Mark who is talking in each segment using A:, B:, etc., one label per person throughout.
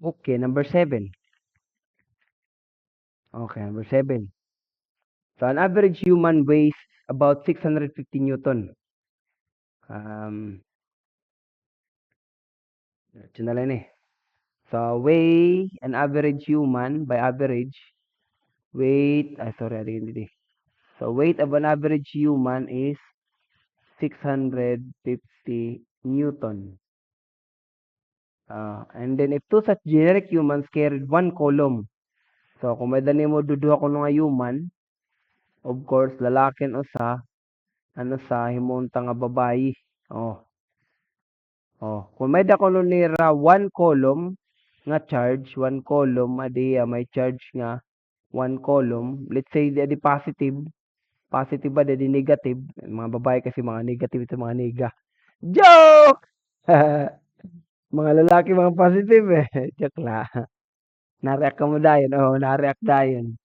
A: Okay, number 7. Okay, number 7. So, an average human weighs about 650 Newton. Ito na lang eh. So, an average human, by average, weight of an average human is 650 Newton. And then, if two such generic humans carried one column, so, kung may dani mo duduha ko nga human, of course, lalaki usa, himunta nga babayi. Kung may dakulo nira one column nga charge, one column, may charge nga one column. Let's say, di positive ba, di negative. Mga babae kasi mga negative ito, mga nega. Joke! Mga lalaki, mga positive eh. Joke lang. Na-react ka mo dayon. Na-react dayon.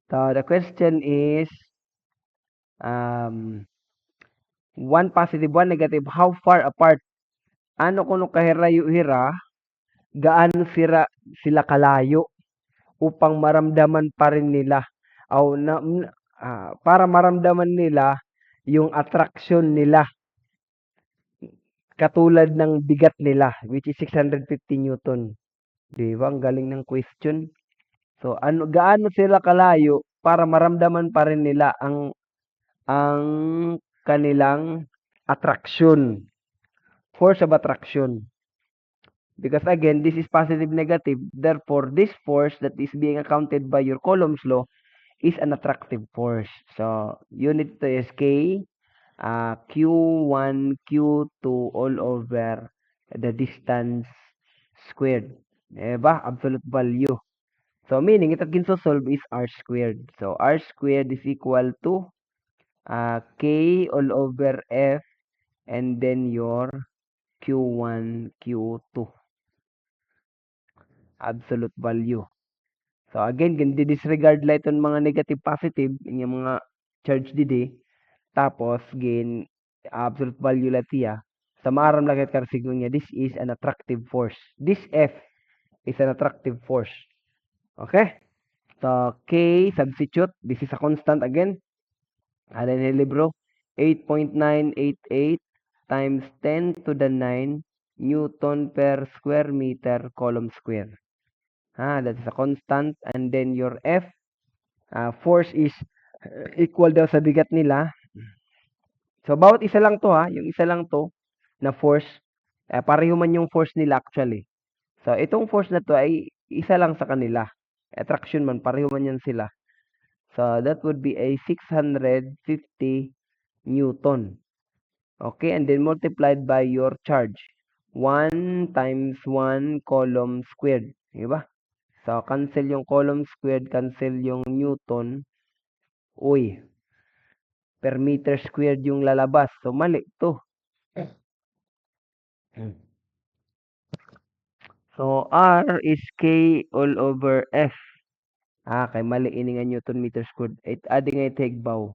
A: So, the question is, one positive, one negative, how far apart? Ano kuno kahirayo-hira, gaano sila kalayo upang maramdaman pa rin nila para maramdaman nila yung attraction nila katulad ng bigat nila, which is 650 Newton. Di ba? Ang galing ng question. So, gaano sila kalayo para maramdaman pa rin nila ang kanilang attraction, force of attraction. Because again, this is positive negative. Therefore, this force that is being accounted by your Coulomb's law is an attractive force. So, unit to is K, Q1, Q2 all over the distance squared. Diba? Absolute value. So, meaning, ito kinsosolve is R squared. So, R squared is equal to K all over F and then your Q1, Q2. Absolute value. So, again, disregard lang itong mga negative positive, yung mga charge didi. Tapos, again, absolute value lang tiya. Sa maaram lang kat karsigo niya, this is an attractive force. This F is an attractive force. Okay? So, K, substitute. This is a constant again. Ano yung libro? 8.988 times 10 to the 9 Newton per square meter column square. That is a constant. And then your F, force is equal daw sa bigat nila. So, bawat isa lang to yung isa lang to na force, pareho man yung force nila actually. So, itong force na to ay isa lang sa kanila. Attraction man, pareho man yan sila. So, that would be a 650 Newton. Okay, and then multiplied by your charge. 1 times 1 column squared. Diba? So, cancel yung column squared, cancel yung Newton. Uy, per meter squared yung lalabas. So, mali to. So, R is K all over F. Kay mali ini nga Newton meter squared. Adi nga itigbaw.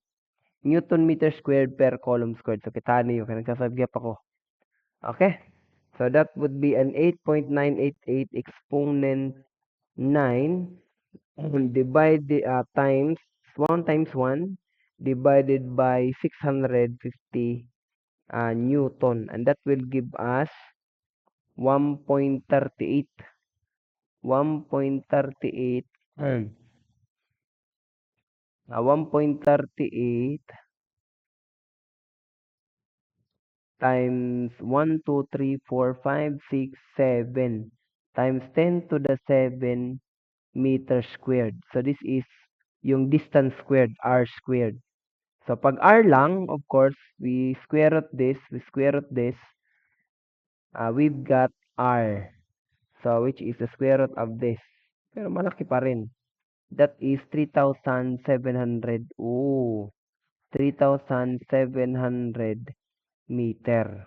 A: Newton meter squared per column squared. So, kita niyo. Kaya nagsasagyap ako. Okay? So, that would be an 8.988 exponent 9 divided times 1 times 1 divided by 650 Newton. And that will give us 1.38. 1.38 times 1, 2, 3, 4, 5, 6, 7 times 10 to the 7 meter squared. So, this is yung distance squared, R squared. So, pag R lang, of course, we square root this, we've got R. So, which is the square root of this. Pero malaki pa rin. That is 3,700. 3,700 meter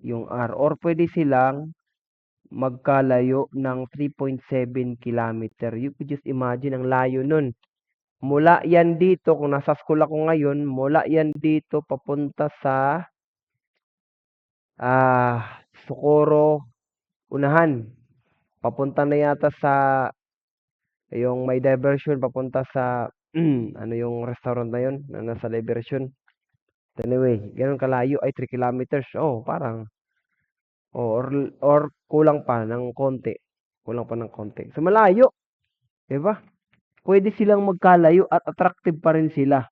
A: yung R. Or pwede silang magkalayo ng 3.7 kilometer. You could just imagine ang layo nun. Mula yan dito, kung nasa school ako ngayon, mula yan dito papunta sa Socorro Unahan. papunta na yata sa yung may diversion papunta sa ano yung restaurant na yun na nasa diversion. Anyway, gano'n kalayo ay 3 kilometers. Oh, parang or kulang pa ng konti. Kulang pa ng konti. So malayo, 'di ba? Pwede silang magkalayo at attractive pa rin sila.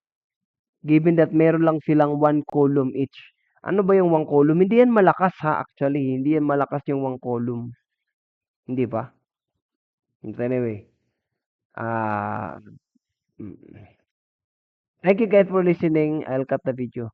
A: Given that meron lang silang 1 column each. Ano ba yung 1 column? Hindi yan malakas ha, actually. Hindi yan malakas yung 1 column. Hindi ba? Anyway, ah, mm. Thank you guys for listening. I'll cut the video.